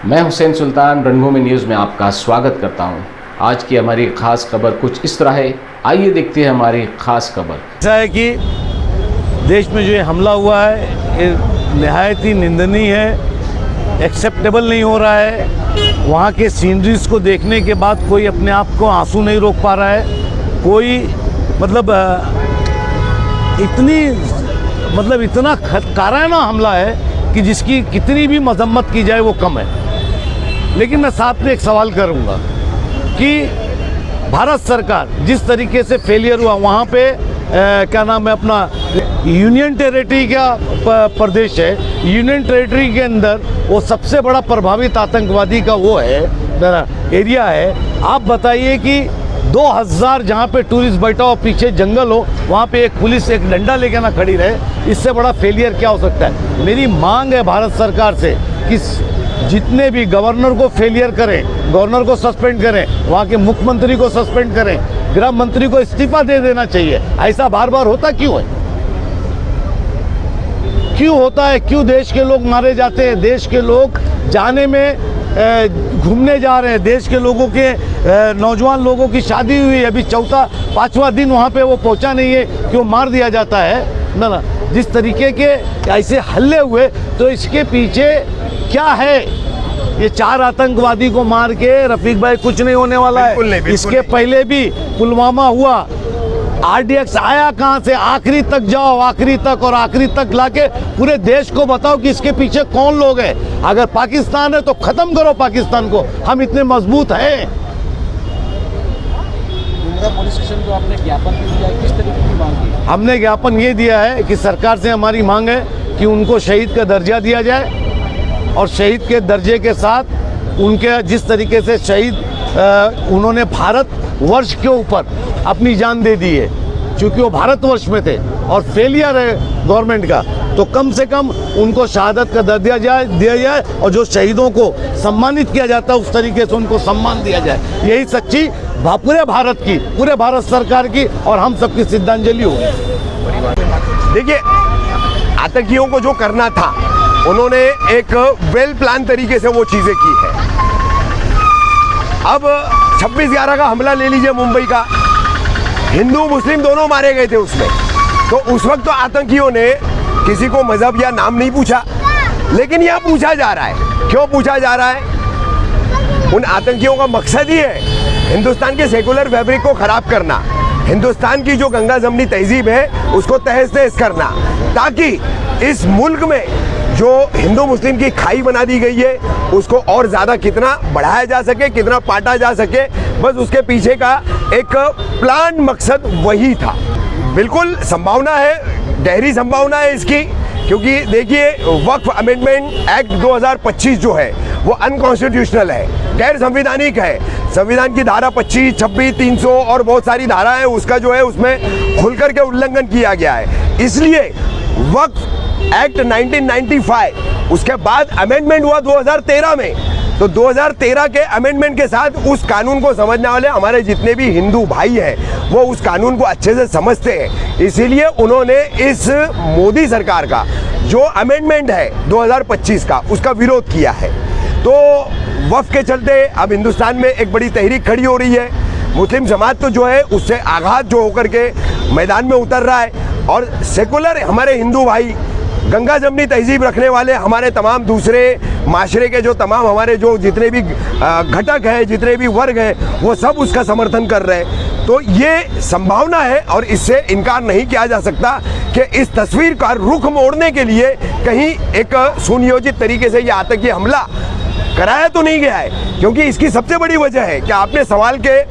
मैं हुसैन सुल्तान रणभूमि न्यूज़ में आपका स्वागत करता हूं। आज की हमारी ख़ास खबर कुछ इस तरह है, आइए देखते हैं हमारी ख़ास खबर। ऐसा है कि देश में जो ये हमला हुआ है ये निहायत ही निंदनीय है, एक्सेप्टेबल नहीं हो रहा है। वहाँ के सीनरीज को देखने के बाद कोई अपने आप को आंसू नहीं रोक पा रहा है। कोई इतना काराना हमला है कि जिसकी कितनी भी मजम्मत की जाए वो कम है। लेकिन मैं साथ में एक सवाल करूंगा कि भारत सरकार जिस तरीके से फेलियर हुआ वहाँ पे क्या नाम है अपना यूनियन टेरिटरी का प्रदेश है, यूनियन टेरिटरी के अंदर वो सबसे बड़ा प्रभावित आतंकवादी का वो है एरिया है। आप बताइए कि 2000 जहाँ पे टूरिस्ट बैठा हो, पीछे जंगल हो, वहाँ पे एक पुलिस एक डंडा लेके ना खड़ी रहे, इससे बड़ा फेलियर क्या हो सकता है। मेरी मांग है भारत सरकार से कि जितने भी गवर्नर को फेलियर करें, गवर्नर को सस्पेंड करें, वहाँ के मुख्यमंत्री को सस्पेंड करें, गृह मंत्री को इस्तीफा दे देना चाहिए। ऐसा बार बार होता क्यों है? क्यों होता है? क्यों देश के लोग मारे जाते हैं? देश के लोग जाने में घूमने जा रहे हैं, देश के लोगों के नौजवान लोगों की शादी हुई, अभी चौथा पांचवा दिन वहाँ पे वो पहुँचा नहीं है, क्यों मार दिया जाता है ना। जिस तरीके के ऐसे हल्ले हुए तो इसके पीछे क्या है? ये 4 आतंकवादी को मार के रफीक भाई कुछ नहीं होने वाला है। इसके पहले भी पुलवामा हुआ, RDX आया कहाँ से? आखिरी तक जाओ, आखिरी तक, और आखिरी तक लाके पूरे देश को बताओ कि इसके पीछे कौन लोग हैं। अगर पाकिस्तान है तो खत्म करो पाकिस्तान को, हम इतने मजबूत हैं। पुलिस स्टेशन को आपने ज्ञापन दिया है, किस तरीके की मांग की? हमने ज्ञापन ये दिया है कि सरकार से हमारी मांग है कि उनको शहीद का दर्जा दिया जाए, और शहीद के दर्जे के साथ उनके जिस तरीके से शहीद उन्होंने भारत वर्ष के ऊपर अपनी जान दे दी है, क्योंकि वो भारतवर्ष में थे और फेलियर है गवर्नमेंट का, तो कम से कम उनको शहादत का दर्जा दिया जाए, और जो शहीदों को सम्मानित किया जाता है उस तरीके से उनको सम्मान दिया जाए। यही सच्ची पूरे भारत की, पूरे भारत सरकार की और हम सबकी श्रद्धांजलि होगी। देखिए, आतंकियों को जो करना था उन्होंने एक वेल प्लान तरीके से वो चीज़ें की है। अब 26/11 का हमला ले लीजिए मुंबई का, हिंदू मुस्लिम दोनों मारे गए थे उसमें, तो उस वक्त तो आतंकियों ने किसी को मजहब या नाम नहीं पूछा, लेकिन यह पूछा जा रहा है। क्यों पूछा जा रहा है? उन आतंकियों का मकसद ही है हिंदुस्तान के सेकुलर फैब्रिक को खराब करना, हिंदुस्तान की जो गंगा जमनी तहजीब है उसको तहस नहस करना, ताकि इस मुल्क में जो हिंदू मुस्लिम की खाई बना दी गई है उसको और ज़्यादा कितना बढ़ाया जा सके, कितना पाटा जा सके, बस उसके पीछे का एक प्लान मकसद वही था। बिल्कुल संभावना है, गहरी संभावना है इसकी, क्योंकि देखिए वक्फ अमेंडमेंट एक्ट 2025 जो है वो अनकॉन्स्टिट्यूशनल है, गैर संवैधानिक है। संविधान की धारा 25, 26, 300 और बहुत सारी धारा है, उसका जो है उसमें खुलकर के उल्लंघन किया गया है। इसलिए वक्फ एक्ट 1995 उसके बाद अमेंडमेंट हुआ 2013 में, तो 2013 के अमेंडमेंट के साथ उस कानून को समझने वाले हमारे जितने भी हिंदू भाई हैं वो उस कानून को अच्छे से समझते हैं। इसीलिए उन्होंने इस मोदी सरकार का जो अमेंडमेंट है 2025 का उसका विरोध किया है। तो वक्फ के चलते अब हिंदुस्तान में एक बड़ी तहरीक खड़ी हो रही है। मुस्लिम समाज तो जो है उससे आघात जो होकर के मैदान में उतर रहा है, और सेकुलर हमारे हिंदू भाई, गंगा जमनी तहजीब रखने वाले हमारे तमाम दूसरे माशरे के जो तमाम हमारे जो जितने भी घटक हैं, जितने भी वर्ग हैं, वो सब उसका समर्थन कर रहे हैं। तो ये संभावना है और इससे इनकार नहीं किया जा सकता कि इस तस्वीर का रुख मोड़ने के लिए कहीं एक सुनियोजित तरीके से ये आतंकी हमला कराया तो नहीं गया है। क्योंकि इसकी सबसे बड़ी वजह है कि आपने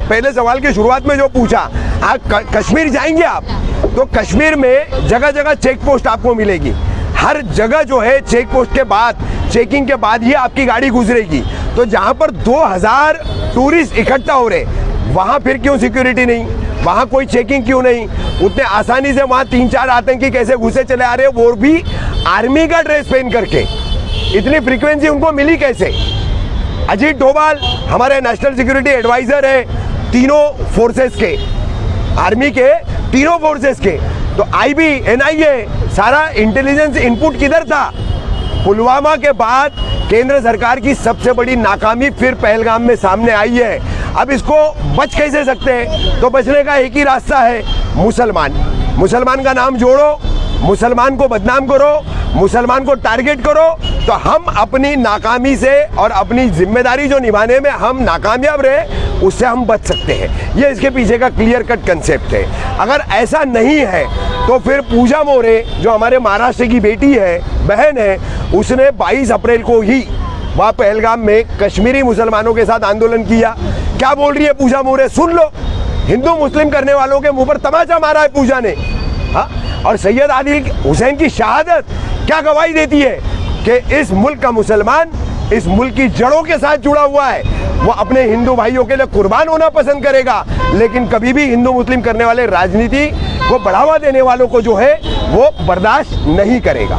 पहले सवाल की शुरुआत में जो पूछा, आप कश्मीर जाएंगे आप तो कश्मीर में जगह जगह चेक पोस्ट आपको मिलेगी। हर जगह जो है चेक पोस्ट के बाद, चेकिंग के बाद ही आपकी गाड़ी गुजरेगी। तो जहाँ पर 2000 टूरिस्ट इकट्ठा हो रहे, वहाँ फिर क्यों सिक्योरिटी नहीं? वहाँ कोई चेकिंग क्यों नहीं? उतने आसानी से वहाँ 3-4 आतंकी कैसे घुसे चले आ रहे, वो भी आर्मी का ड्रेस पहन करके? इतनी फ्रीक्वेंसी उनको मिली कैसे? अजीत डोभाल हमारे नेशनल सिक्योरिटी एडवाइजर है तीनों फोर्सेस के, आर्मी के तीनों फोर्सेस के, तो IB, NIA सारा इंटेलिजेंस इनपुट किधर था? पुलवामा के बाद केंद्र सरकार की सबसे बड़ी नाकामी फिर पहलगाम में सामने आई है। अब इसको बच कैसे सकते हैं? तो बचने का एक ही रास्ता है, मुसलमान का नाम जोड़ो, मुसलमान को बदनाम करो, मुसलमान को टारगेट करो, तो हम अपनी नाकामी से और अपनी जिम्मेदारी जो निभाने में हम नाकामयाब रहे उससे हम बच सकते हैं। ये इसके पीछे का क्लियर कट कंसेप्ट है। अगर ऐसा नहीं है तो फिर पूजा मोरे जो हमारे महाराष्ट्र की बेटी है, बहन है, उसने 22 अप्रैल को ही वहाँ पहलगाम में कश्मीरी मुसलमानों के साथ आंदोलन किया। क्या बोल रही है पूजा मोरे? सुन लो, हिंदू मुस्लिम करने वालों के मुंह पर तमाचा मारा है पूजा ने। हाँ, और सैयद आदिल हुसैन की शहादत क्या गवाही देती है कि इस मुल्क का मुसलमान इस मुल्क की जड़ों के साथ जुड़ा हुआ है। वो अपने हिंदू भाइयों के लिए कुर्बान होना पसंद करेगा, लेकिन कभी भी हिंदू मुस्लिम करने वाले राजनीति को बढ़ावा देने वालों को जो है वो बर्दाश्त नहीं करेगा।